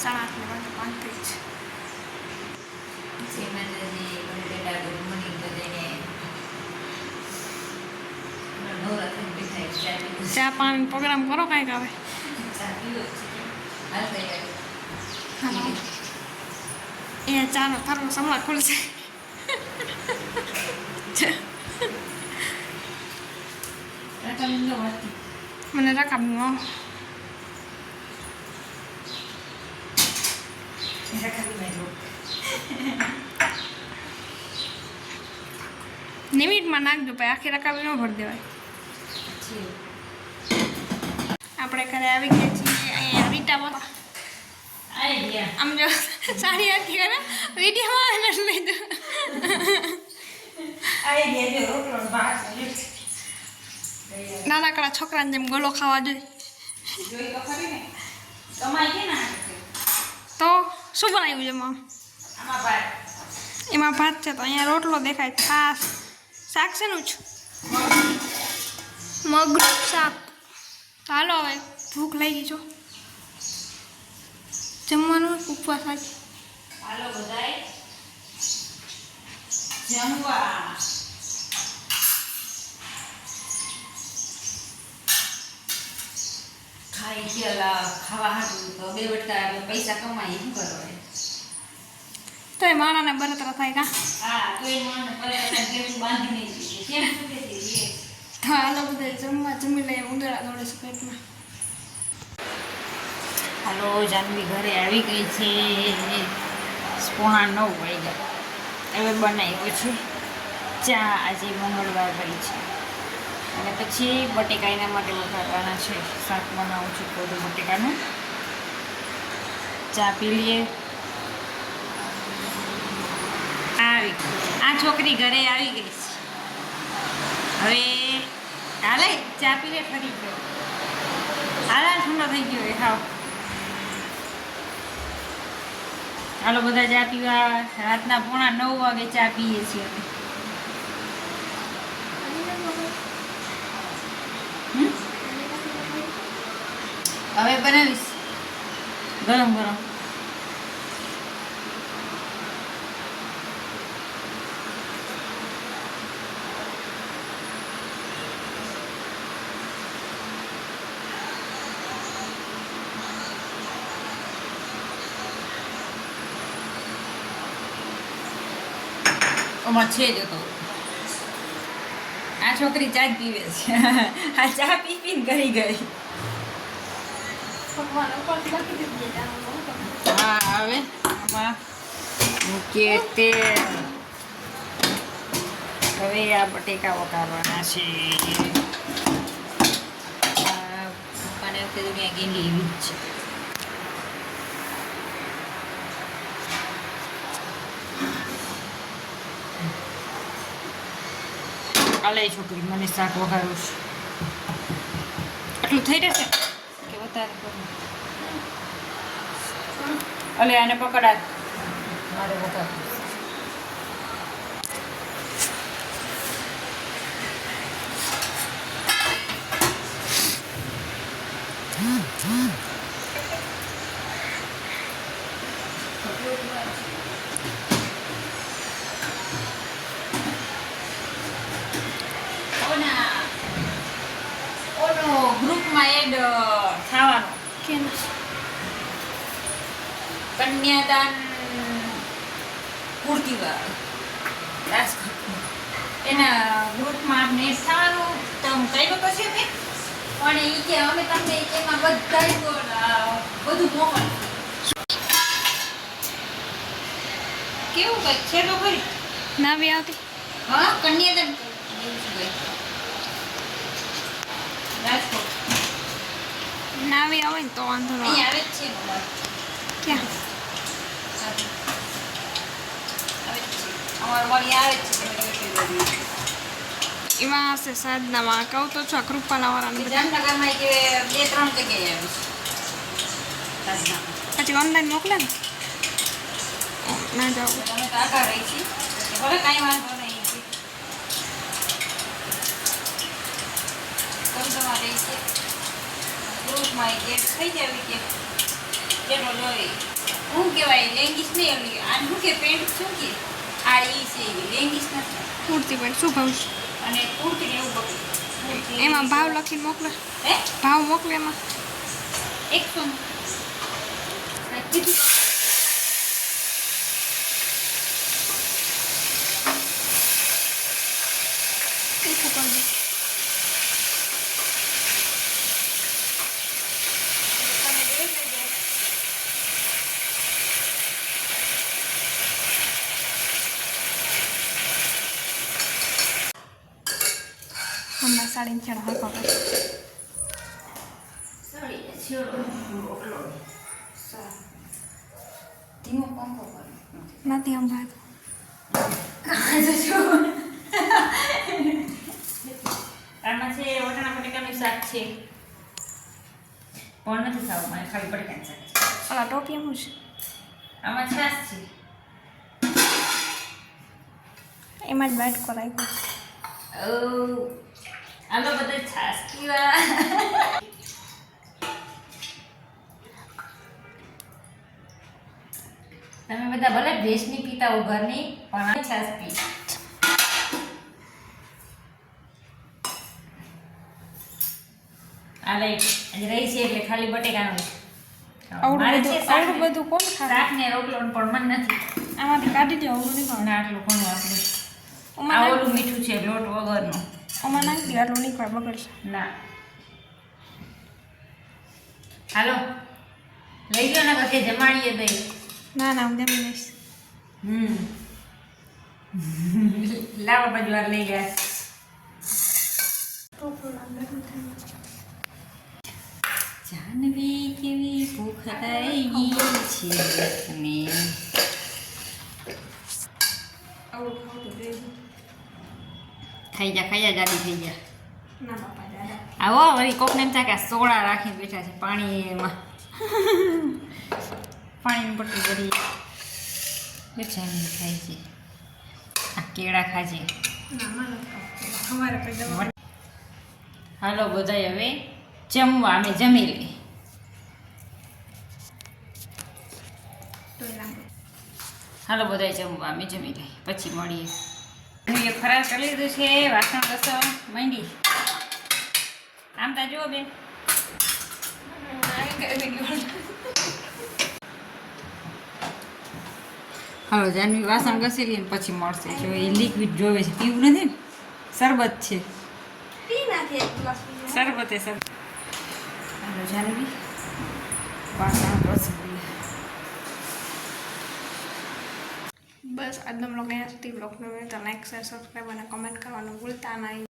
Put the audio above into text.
8:35 ચા પાણી પ્રોગ્રામ કરો કાંઈક આવે. એ ચાનો થર્મોસ હમણાં ખુલશે. મને રકાબી નિમિટમાં નાખજો ભાઈ, આખી રકાબી ન ભરી દેવાય. આપણે ઘરે આવી ગયા છીએ. અહીંયા રીટા આમ જો સારી હતી કરે વિડીયોમાં લઈ દો. નાનકડા છોકરાને જેમ ગોલો ખાવા જોઈએ. તો શું બનાવ્યું છે એમાં ભાત છે. તો અહીંયા રોટલો દેખાય, છાશ, શાક છે નું જ મગનું શાક. તો હાલો હવે ભૂખ લાગી છો જમવાનું ઉપવાસ આજે. હાલો બધાય જમવા. ખાઈ ગયેલા ખાવા હાટું તો બે વટકા પૈસા કમાઈ શું કરવા? તો એ માણાને બરતરા થાય કા. હા તો એ માણને પરેશાન કેવું બાંધી નહીં દીધી કેમ શું કહેતી? તો હાલો બધા જમવા જમી લઈએ. ઉંદરા દોડે છે પેટમાં. હાલો જાનવી ઘરે આવી ગઈ છે. 8:45 વાગ્યા. હવે બનાવ્યો છે ચા. આજે મંગળવાર ભાઈ છે. અને પછી બટેકા એના માટે વઘારવાના છે. શાક બનાવું છું કોદું બટેકાનું. ચા પી લઈએ. આ છોકરી ઘરે આવી ગઈ છે. હવે હાલે ચા પી લે. ફરી ગયો હાલા ઠંડો થઈ ગયો એ ખાવ. હાલો બધા ચા પીવા. રાતના 8:45 વાગે ચા પીએ છીએ. હવે બનાવીશ ગરમ ગરમ. ઓમાં છે જ તો આ છોકરી ચા જ પીવે છે. આ ચા પી પીને કરી ગઈ. હા હવે આમાં મૂકીએ તેલ. હવે આ બટેકા વઘારવાના છે. પપ્પાને વખતે દુનિયા ગેંડી એવી જ છે. કાલે છોકરી મને શાક વઘારું છે. આટલું થઈ રહેશે કે વધારે કરું? અલે આને પકડા મારે વઘારું. ગ્રુપમાં એડ થવાનું કેમ કન્યાદાન કુર્તીવાળા રાજકોટ એના ગ્રુપમાં આપણે એડ થવાનું. તમે કર્યું તો છે મેં પણ એ કે અમે તમને એમાં બધા બધું મોકલ. કેવું કંઈક છે તો ખરી ના બી આવતી. હા કન્યાદાન રાજકોટ નાવી આવે ને તો વાંધો ન અહીં આવે જ છે. ક્યાં આવે જ છે અમારું મળી આવે જ છે. એમાં હશે સાધનામાં કહું તો છો કૃપાના વાળાને જામનગરમાં કે 2-3 જગ્યાએ આવે છે. પછી ઓનલાઈન મોકલે ને ના જાવ. તમે તો આગળ રહી છીએ ભલે કાંઈ વાંધો નહીં. તમે તમારે ગ્રુપમાં ગેટ થઈ જાય કે જેનો જોઈએ હું કહેવાય લેંગીસ નહીં ઓલી આ શું કે પેન્ટ શું કે આ ઈ છે લેંગીસ નથી કુર્તી પણ શું ભાવ છે અને કુર્તી ને એવું બધું એમાં ભાવ લખીને મોકલે હે ભાવ મોકલે એમાં 100 કીધું તીખું કરી દે હમણાં સાડી ચડા હા પકડ સોરી છોડો રોટલો ધીમો પંખો કરો નથી સંભાળતો આમાં છે વટાણા બટેકાનું શાક છે પણ નથી ખાવું મારે ખાલી બટેકાનું શાક છે ઓલા ટોપી શું છે આમાં છાશ છે એમાં જ બાટકો રાખ્યો આલો બધા છાશ પીવા તમે બધા ભલે ભેંસની પીતા હો ઘરની પણ આ છાશ પી આ લઈ રહી છે એટલે ખાલી બટેકાનું આવડું બધું કોણ ખાય શાક ને રોટલો પણ મન નથી આમાંથી કાઢી દો આવડું નહીં ખાવાનું ના આટલું ઘણું આપણે ઓમાં આ ઓલું મીઠું છે લોટ વગરનું ઓમાં નાખી દો આટલું નહીં ખાય બગડશે ના હાલો લઈ ગયો ને કે જમાડીએ દઈ ના ના હું જમી લઈશ લાવો બાજુ વાર લઈ ગયા જાનવી કેવી ભૂખ થઈ ગઈ છે અને ખાઈ જા જાડી થઈ ગયા ના બાપા દાદા આવો વળી કોકને એમ થાય કે આ સોડા રાખીને બેઠા છે પાણી એમાં પાણીની બટલી બધી બેઠા ખાય છે આ કેળા ખાજે સવારે પછી દવા હાલો બધાય હવે જમવા અમે જમી લઈએ હાલો બધાય જમવા અમે જમી લઈએ પછી મળીએ મેં ફરાર કરી લીધું છે વાસણ ઘસો માંડી આમ તા જુઓ બેન હાલો જાનવી વાસણ ઘસી લઈએ પછી મળશે જો એ લિક્વિડ જોવે છે પીવું નથી ને શરબત છે પી નાખી એક ગ્લાસ શરબતે શરબત હાલો જાનવી વાસણ ઘસી લઈએ બસ આજનો બ્લોગ અહીંયા સુધી બ્લોગનો તો લાઈક શેર સબસ્ક્રાઈબ અને કમેન્ટ કરવાનું ભૂલતા નહીં